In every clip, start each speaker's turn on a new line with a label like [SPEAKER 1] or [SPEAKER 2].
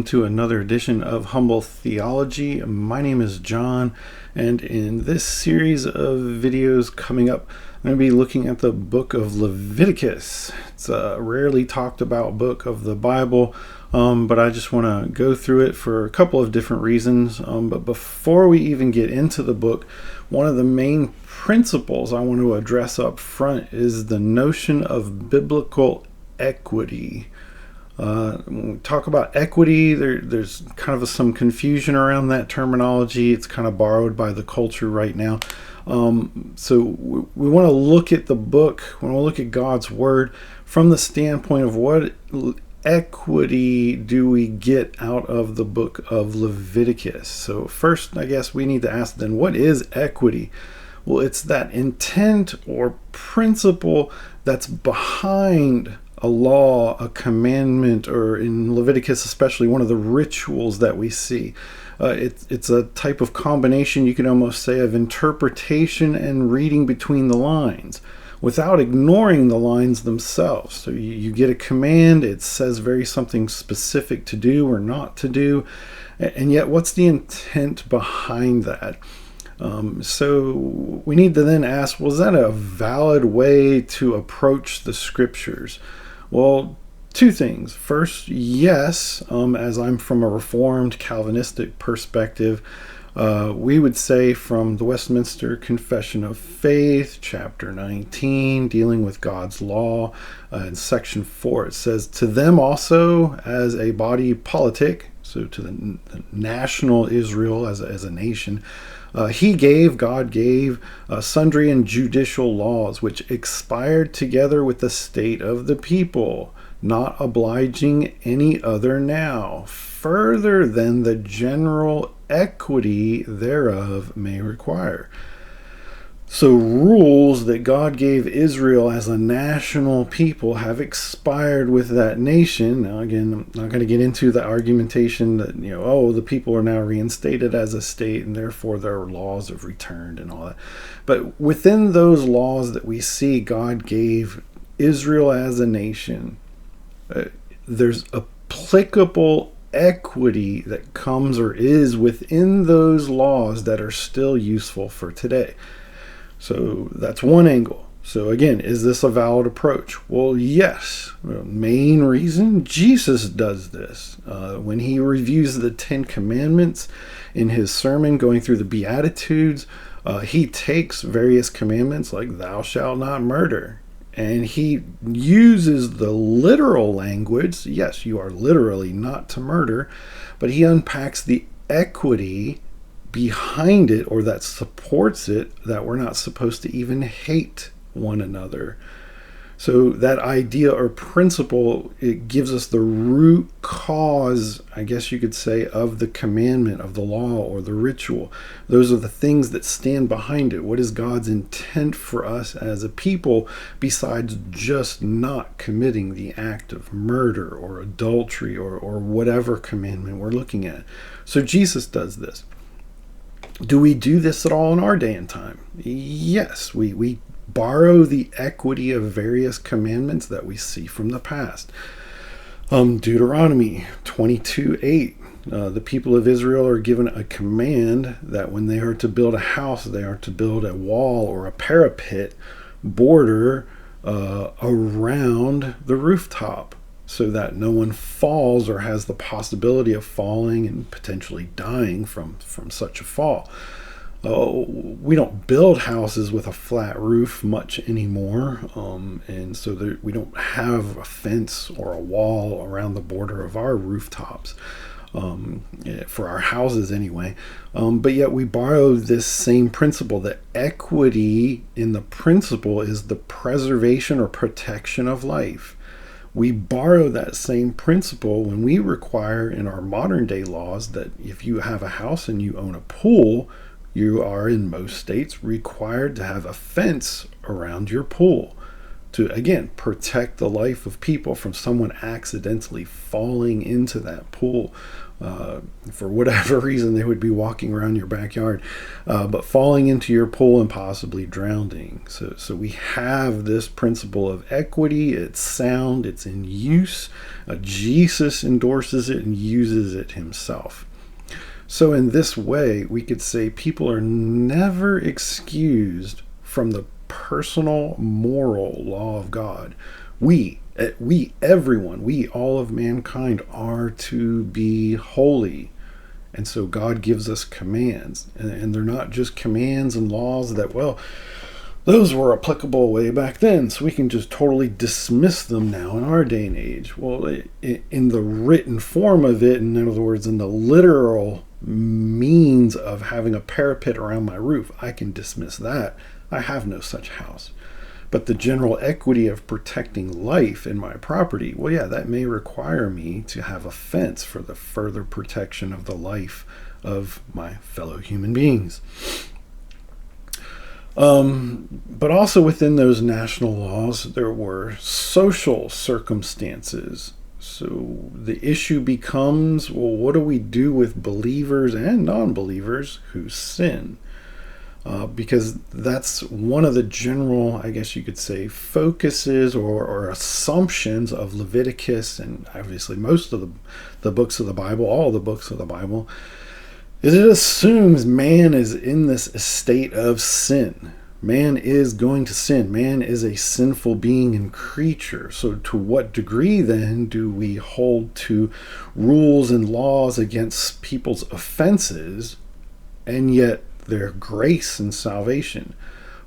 [SPEAKER 1] welcome to another edition of Humble Theology. My name is John, and in this series of videos coming up, I'm going to be looking at the book of Leviticus. It's a rarely talked about book of the Bible, but I just want to go through it for a couple of different reasons. But before we even get into the book, one of the main principles I want to address up front is the notion of biblical equity. When we talk about equity, there's kind of some confusion around that terminology. It's kind of borrowed by the culture right now. So we want to look at the book, we want to look at God's word from the standpoint of what equity do we get out of the book of Leviticus. So first, I guess we need to ask then, what is equity? Well, it's that intent or principle that's behind a law, a commandment, or in Leviticus especially, one of the rituals that we see. It's a type of combination, you can almost say, of interpretation and reading between the lines without ignoring the lines themselves. So you get a command, it says something specific to do or not to do, and yet what's the intent behind that? So we need to then ask, was that a valid way to approach the scriptures? Well, two things. First, yes, as I'm from a Reformed Calvinistic perspective, we would say from the Westminster Confession of Faith, chapter 19, dealing with God's law, in section 4, it says, "To them also as a body politic," so to the national Israel as a nation, God gave sundry and judicial laws, which expired together with the state of the people, not obliging any other now, further than the general equity thereof may require. So rules that God gave Israel as a national people have expired with that nation. Now again, I'm not going to get into the argumentation that, the people are now reinstated as a state and therefore their laws have returned and all that. But within those laws that we see God gave Israel as a nation, there's applicable equity that comes or is within those laws that are still useful for today. So that's one angle. So again, is this a valid approach? Well, yes. Main reason, Jesus does this. When he reviews the 10 Commandments in his sermon going through the Beatitudes, he takes various commandments like thou shalt not murder, and he uses the literal language. Yes, you are literally not to murder, but he unpacks the equity behind it, or that supports it, that we're not supposed to even hate one another. So that idea or principle, it gives us the root cause, I guess you could say, of the commandment, of the law or the ritual. Those are the things that stand behind it. What is God's intent for us as a people besides just not committing the act of murder or adultery or whatever commandment we're looking at? So Jesus does this. Do we do this at all in our day and time? Yes, we borrow the equity of various commandments that we see from the past. Deuteronomy 22:8, the people of Israel are given a command that when they are to build a house, they are to build a wall or a parapet border around the rooftop, so that no one falls or has the possibility of falling and potentially dying from such a fall. We don't build houses with a flat roof much anymore, and so we don't have a fence or a wall around the border of our rooftops, for our houses anyway. But yet we borrow this same principle. The equity in the principle is the preservation or protection of life. We borrow that same principle when we require in our modern day laws that if you have a house and you own a pool, you are in most states required to have a fence around your pool to, again, protect the life of people from someone accidentally falling into that pool For whatever reason, they would be walking around your backyard, but falling into your pool and possibly drowning. So we have this principle of equity. It's sound. It's in use. Jesus endorses it and uses it himself. So in this way, we could say people are never excused from the personal moral law of God. Everyone, all of mankind are to be holy. And so God gives us commands. And they're not just commands and laws that, well, those were applicable way back then, so we can just totally dismiss them now in our day and age. Well, in the written form of it, in other words, in the literal means of having a parapet around my roof, I can dismiss that. I have no such house. But the general equity of protecting life in my property, well, yeah, that may require me to have a fence for the further protection of the life of my fellow human beings. But also within those national laws, there were social circumstances. So the issue becomes, well, what do we do with believers and non-believers who sin? Because that's one of the general, I guess you could say, focuses or assumptions of Leviticus, and obviously most of the books of the Bible, all the books of the Bible, is it assumes man is in this state of sin. Man is going to sin. Man is a sinful being and creature. So to what degree then do we hold to rules and laws against people's offenses and yet their grace and salvation?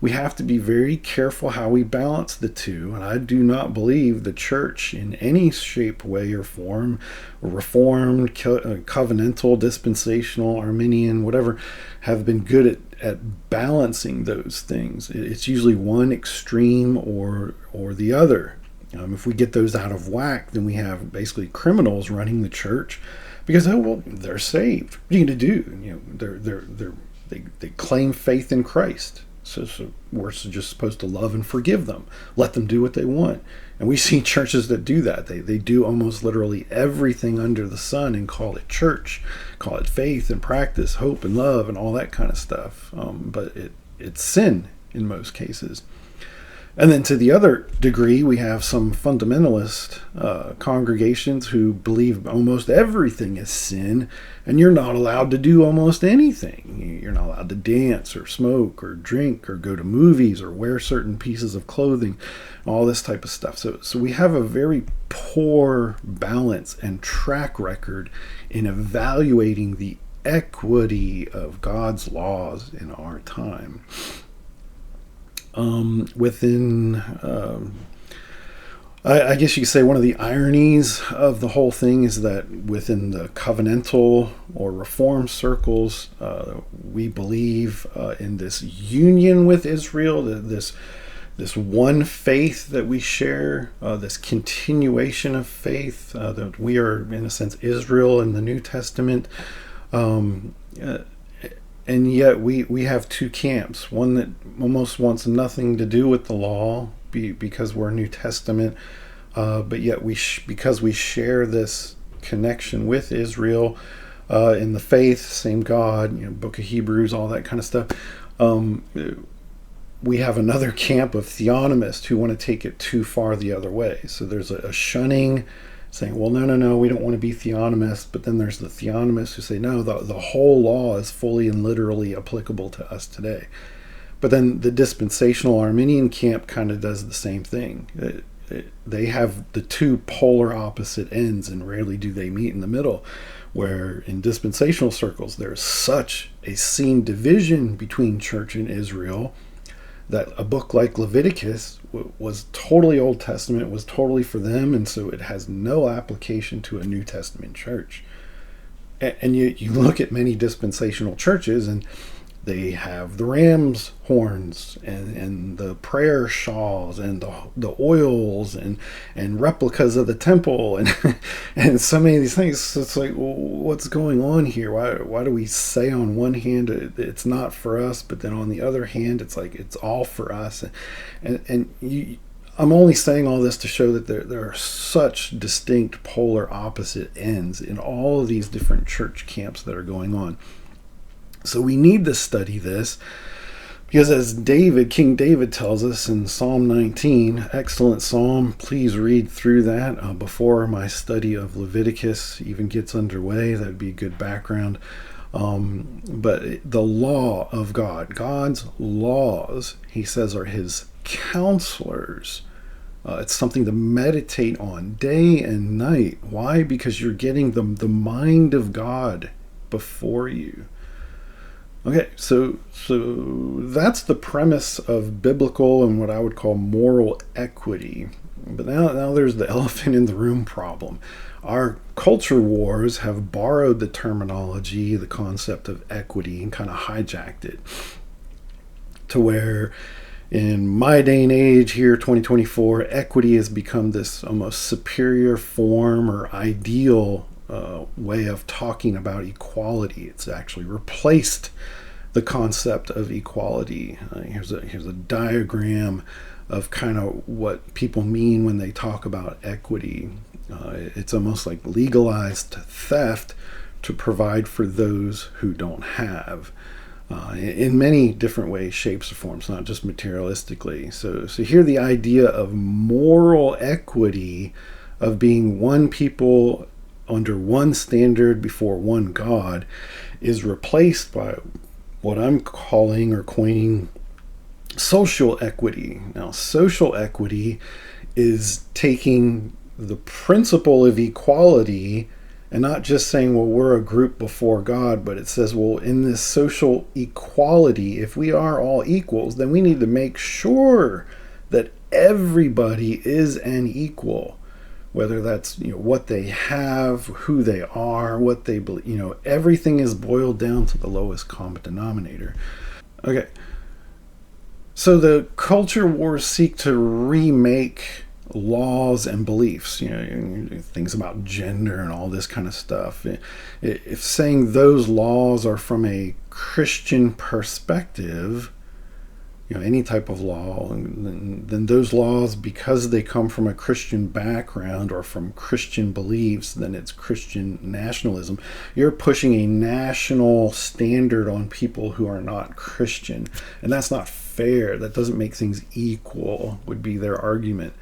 [SPEAKER 1] We have to be very careful how we balance the two, and I do not believe the church in any shape, way, or form, Reformed, covenantal, dispensational, Arminian, whatever, have been good at balancing those things. It's usually one extreme or the other. If we get those out of whack, then we have basically criminals running the church because, oh, well, they're saved. What are you going to do? They claim faith in Christ. So we're just supposed to love and forgive them. Let them do what they want. And we see churches that do that. They do almost literally everything under the sun and call it church, call it faith and practice, hope and love and all that kind of stuff. But it's sin in most cases. And then to the other degree, we have some fundamentalist congregations who believe almost everything is sin, and you're not allowed to do almost anything. You're not allowed to dance or smoke or drink or go to movies or wear certain pieces of clothing, all this type of stuff. So we have a very poor balance and track record in evaluating the equity of God's laws in our time. I guess you could say one of the ironies of the whole thing is that within the covenantal or reform circles, we believe in this union with Israel, this one faith that we share, this continuation of faith, that we are, in a sense, Israel in the New Testament. And yet we have two camps, one that almost wants nothing to do with the law because we're New Testament, but yet because we share this connection with Israel in the faith, same God, Book of Hebrews, all that kind of stuff. We have another camp of theonomists who want to take it too far the other way. So there's a shunning, saying, well, no, we don't want to be theonomists. But then there's the theonomists who say, no, the whole law is fully and literally applicable to us today. But then the dispensational Arminian camp kind of does the same thing. They have the two polar opposite ends, and rarely do they meet in the middle, where in dispensational circles there's such a seen division between church and Israel that a book like Leviticus was totally Old Testament, was totally for them, and so it has no application to a New Testament church. And you look at many dispensational churches, and they have the ram's horns and the prayer shawls and the oils and replicas of the temple and so many of these things. So it's like, well, what's going on here? Why do we say on one hand it's not for us, but then on the other hand it's like it's all for us? And I'm only saying all this to show that there are such distinct polar opposite ends in all of these different church camps that are going on. So we need to study this, because as King David tells us in Psalm 19, excellent psalm, please read through that before my study of Leviticus even gets underway. That would be good background. But the law of God, God's laws, he says, are his counselors. It's something to meditate on day and night. Why? Because you're getting the mind of God before you. Okay, so that's the premise of biblical and what I would call moral equity. But now there's the elephant in the room problem. Our culture wars have borrowed the terminology, the concept of equity, and kind of hijacked it to where in my day and age here, 2024, equity has become this almost superior form or ideal way of talking about equality. It's actually replaced the concept of equality. Here's a diagram of kind of what people mean when they talk about equity. It's almost like legalized theft to provide for those who don't have, in many different ways, shapes, or forms, not just materialistically. So here the idea of moral equity, of being one people under one standard before one God, is replaced by what I'm calling or coining social equity. Now, social equity is taking the principle of equality and not just saying, well, we're a group before God, but it says, well, in this social equality, if we are all equals, then we need to make sure that everybody is an equal. Whether that's what they have, who they are, what they believe, everything is boiled down to the lowest common denominator. Okay, so the culture wars seek to remake laws and beliefs, things about gender and all this kind of stuff. If saying those laws are from a Christian perspective, any type of law, then those laws, because they come from a Christian background or from Christian beliefs, then it's Christian nationalism. You're pushing a national standard on people who are not Christian, and that's not fair. That doesn't make things equal, would be their argument.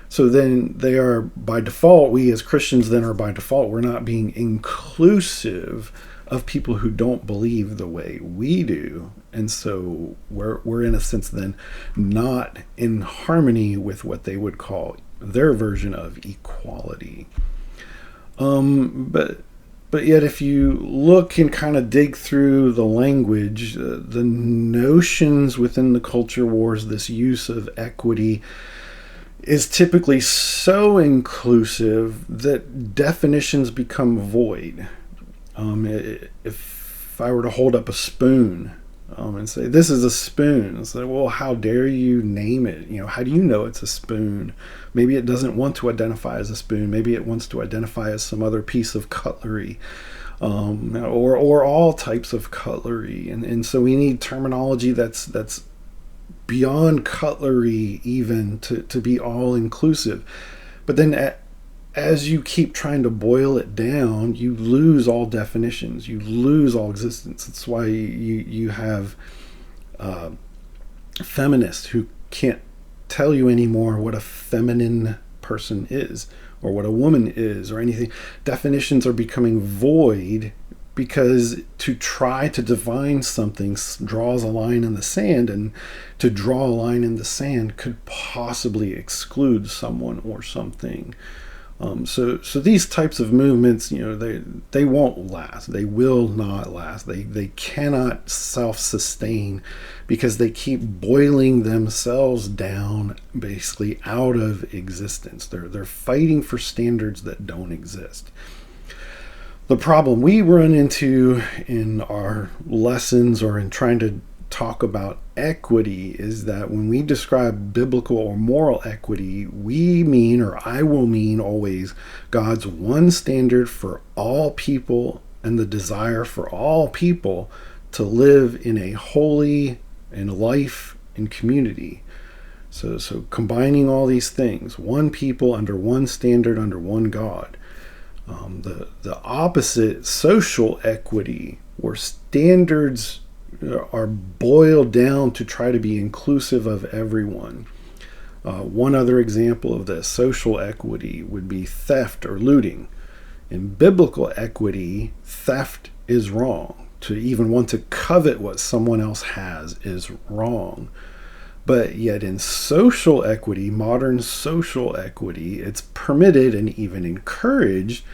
[SPEAKER 1] So then they are, by default, we as Christians then are by default, we're not being inclusive of people who don't believe the way we do. And so we're in a sense then not in harmony with what they would call their version of equality. But yet if you look and kind of dig through the language, the notions within the culture wars, this use of equity is typically so inclusive that definitions become void. If I were to hold up a spoon and say, this is a spoon, it's like, well, how dare you name it? How do you know it's a spoon? Maybe it doesn't want to identify as a spoon. Maybe it wants to identify as some other piece of cutlery, or all types of cutlery. And so we need terminology that's beyond cutlery even to be all inclusive. But then as you keep trying to boil it down, you lose all definitions. You lose all existence. That's why you have feminists who can't tell you anymore what a feminine person is or what a woman is or anything. Definitions are becoming void because to try to define something draws a line in the sand, and to draw a line in the sand could possibly exclude someone or something. So these types of movements, they won't last. They will not last. They cannot self-sustain because they keep boiling themselves down basically out of existence. They're fighting for standards that don't exist. The problem we run into in our lessons or in trying to talk about equity is that when we describe biblical or moral equity, we mean, or I will mean always, God's one standard for all people and the desire for all people to live in a holy and life and community. So combining all these things, one people under one standard, under one God. The opposite, social equity, where standards are boiled down to try to be inclusive of everyone. One other example of this, social equity, would be theft or looting. In biblical equity, theft is wrong. To even want to covet what someone else has is wrong. But yet in social equity, modern social equity, it's permitted and even encouraged,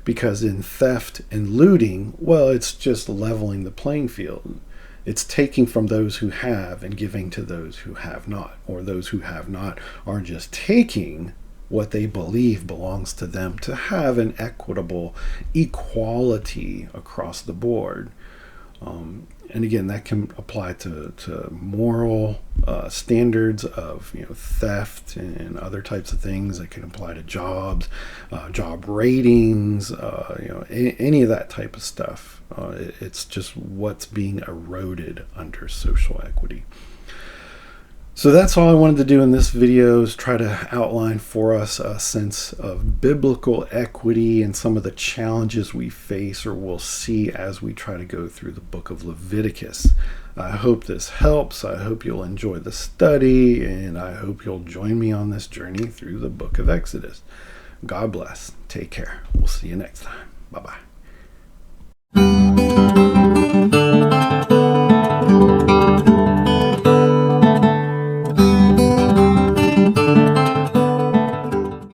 [SPEAKER 1] because in theft and looting, well, it's just leveling the playing field. It's taking from those who have and giving to those who have not, or those who have not are just taking what they believe belongs to them, to have an equitable equality across the board. And again, that can apply to moral standards of theft and other types of things. That can apply to jobs, job ratings, any of that type of stuff. It's just what's being eroded under social equity. So that's all I wanted to do in this video, is try to outline for us a sense of biblical equity and some of the challenges we face or will see as we try to go through the book of Leviticus. I hope this helps. I hope you'll enjoy the study, and I hope you'll join me on this journey through the book of Exodus. God bless. Take care. We'll see you next time. Bye-bye.